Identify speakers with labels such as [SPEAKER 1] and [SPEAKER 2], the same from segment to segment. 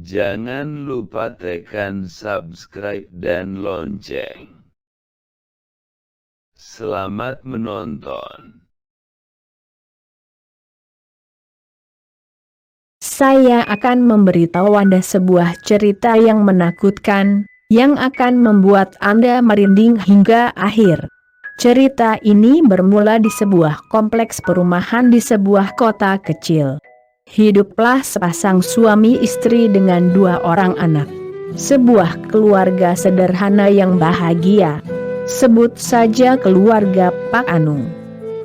[SPEAKER 1] Jangan lupa tekan subscribe dan lonceng. Selamat menonton.
[SPEAKER 2] Saya akan memberitahu Anda sebuah cerita yang menakutkan, yang akan membuat Anda merinding hingga akhir. Cerita ini bermula di sebuah kompleks perumahan di sebuah kota kecil. Hiduplah sepasang suami istri dengan 2 orang anak. Sebuah keluarga sederhana yang bahagia. Sebut saja keluarga Pak Anu.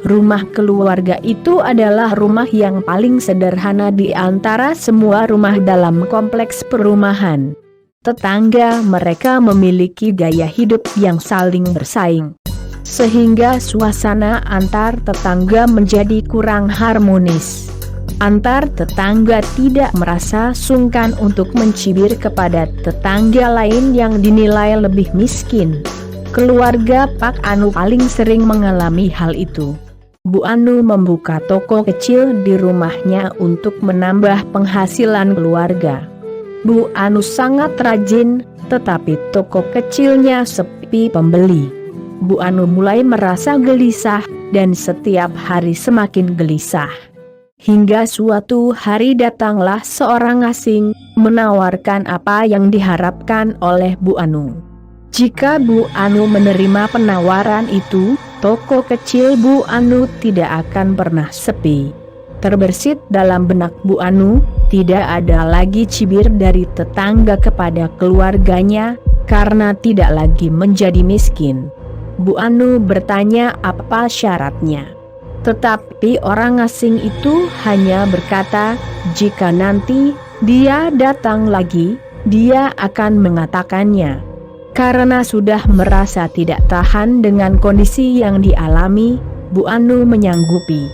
[SPEAKER 2] Rumah keluarga itu adalah rumah yang paling sederhana di antara semua rumah dalam kompleks perumahan. Tetangga mereka memiliki gaya hidup yang saling bersaing, sehingga suasana antar tetangga menjadi kurang harmonis. Antar tetangga tidak merasa sungkan untuk mencibir kepada tetangga lain yang dinilai lebih miskin. Keluarga Pak Anu paling sering mengalami hal itu. Bu Anu membuka toko kecil di rumahnya untuk menambah penghasilan keluarga. Bu Anu sangat rajin, tetapi toko kecilnya sepi pembeli. Bu Anu mulai merasa gelisah, dan setiap hari semakin gelisah. Hingga suatu hari datanglah seorang asing, menawarkan apa yang diharapkan oleh Bu Anu. Jika Bu Anu menerima penawaran itu, toko kecil Bu Anu tidak akan pernah sepi. Terbersit dalam benak Bu Anu, tidak ada lagi cibir dari tetangga kepada keluarganya, karena tidak lagi menjadi miskin. Bu Anu bertanya apa syaratnya. Tetapi orang asing itu hanya berkata, jika nanti dia datang lagi, dia akan mengatakannya. Karena sudah merasa tidak tahan dengan kondisi yang dialami, Bu Anu menyanggupi.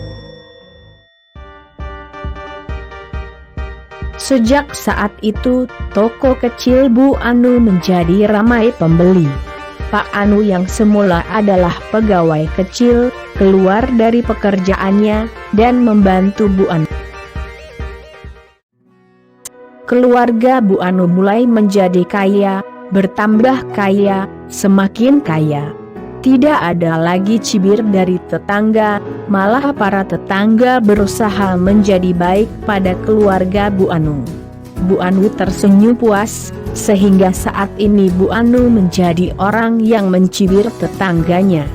[SPEAKER 2] Sejak saat itu, toko kecil Bu Anu menjadi ramai pembeli. Pak Anu yang semula adalah pegawai kecil, keluar dari pekerjaannya, dan membantu Bu Anu. Keluarga Bu Anu mulai menjadi kaya, bertambah kaya, semakin kaya. Tidak ada lagi cibir dari tetangga, malah para tetangga berusaha menjadi baik pada keluarga Bu Anu. Bu Anu tersenyum puas, sehingga saat ini Bu Anu menjadi orang yang mencibir tetangganya.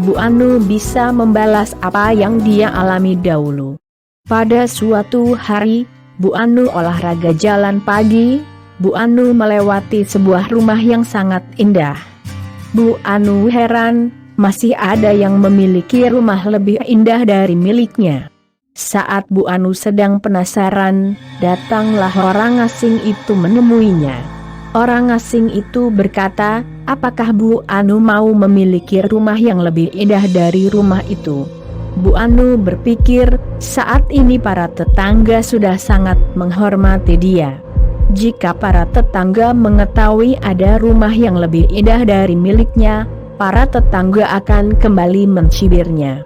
[SPEAKER 2] Bu Anu bisa membalas apa yang dia alami dahulu. Pada suatu hari, Bu Anu olahraga jalan pagi. Bu Anu melewati sebuah rumah yang sangat indah. Bu Anu heran, masih ada yang memiliki rumah lebih indah dari miliknya. Saat Bu Anu sedang penasaran, datanglah orang asing itu menemuinya. Orang asing itu berkata, apakah Bu Anu mau memiliki rumah yang lebih indah dari rumah itu? Bu Anu berpikir, saat ini para tetangga sudah sangat menghormati dia. Jika para tetangga mengetahui ada rumah yang lebih indah dari miliknya, para tetangga akan kembali mencibirnya.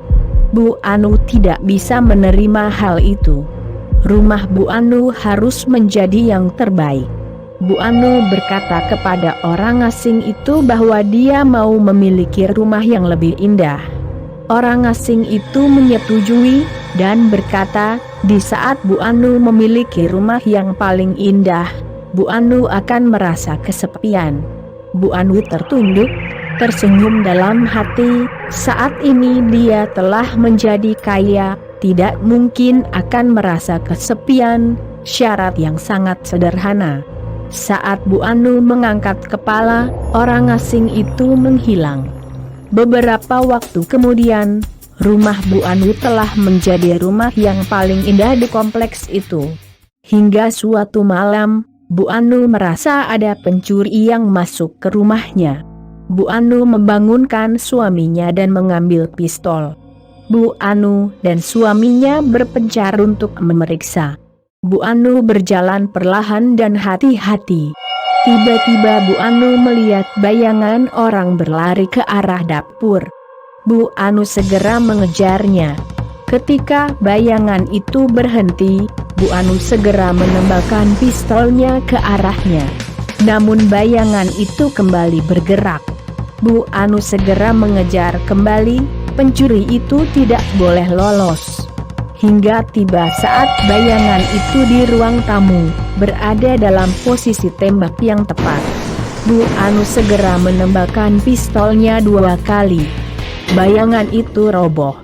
[SPEAKER 2] Bu Anu tidak bisa menerima hal itu. Rumah Bu Anu harus menjadi yang terbaik. Bu Anu berkata kepada orang asing itu bahwa dia mau memiliki rumah yang lebih indah. Orang asing itu menyetujui dan berkata, di saat Bu Anu memiliki rumah yang paling indah, Bu Anu akan merasa kesepian. Bu Anu tertunduk, tersenyum dalam hati, saat ini dia telah menjadi kaya, tidak mungkin akan merasa kesepian, syarat yang sangat sederhana. Saat Bu Anu mengangkat kepala, orang asing itu menghilang. Beberapa waktu kemudian, rumah Bu Anu telah menjadi rumah yang paling indah di kompleks itu. Hingga suatu malam, Bu Anu merasa ada pencuri yang masuk ke rumahnya. Bu Anu membangunkan suaminya dan mengambil pistol. Bu Anu dan suaminya berpencar untuk memeriksa. Bu Anu berjalan perlahan dan hati-hati. Tiba-tiba Bu Anu melihat bayangan orang berlari ke arah dapur. Bu Anu segera mengejarnya. Ketika bayangan itu berhenti, Bu Anu segera menembakkan pistolnya ke arahnya. Namun bayangan itu kembali bergerak. Bu Anu segera mengejar kembali, pencuri itu tidak boleh lolos. Hingga tiba saat bayangan itu di ruang tamu, berada dalam posisi tembak yang tepat. Bu Anu segera menembakkan pistolnya 2 kali. Bayangan itu roboh.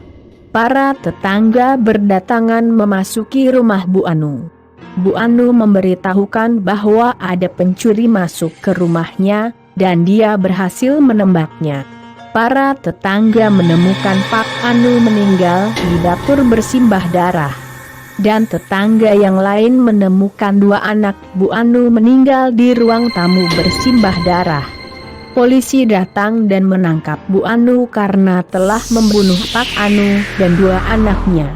[SPEAKER 2] Para tetangga berdatangan memasuki rumah Bu Anu. Bu Anu memberitahukan bahwa ada pencuri masuk ke rumahnya, dan dia berhasil menembaknya. Para tetangga menemukan Pak Anu meninggal di dapur bersimbah darah. Dan tetangga yang lain menemukan 2 anak Bu Anu meninggal di ruang tamu bersimbah darah. Polisi datang dan menangkap Bu Anu karena telah membunuh Pak Anu dan 2 anaknya.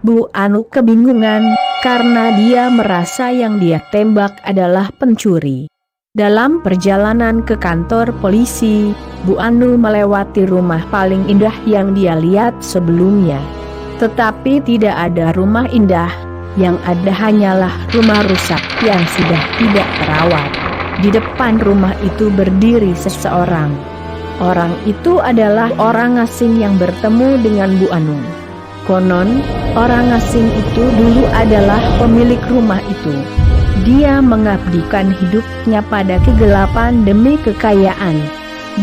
[SPEAKER 2] Bu Anu kebingungan, karena dia merasa yang dia tembak adalah pencuri. Dalam perjalanan ke kantor polisi, Bu Anu melewati rumah paling indah yang dia lihat sebelumnya. Tetapi tidak ada rumah indah, yang ada hanyalah rumah rusak yang sudah tidak terawat. Di depan rumah itu berdiri seseorang. Orang itu adalah orang asing yang bertemu dengan Bu Anu. Konon, orang asing itu dulu adalah pemilik rumah itu. Dia mengabdikan hidupnya pada kegelapan demi kekayaan.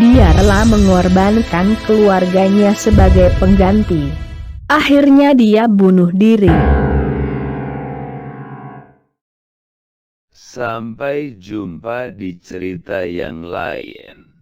[SPEAKER 2] Dia rela mengorbankan keluarganya sebagai pengganti. Akhirnya dia bunuh diri.
[SPEAKER 1] Sampai jumpa di cerita yang lain.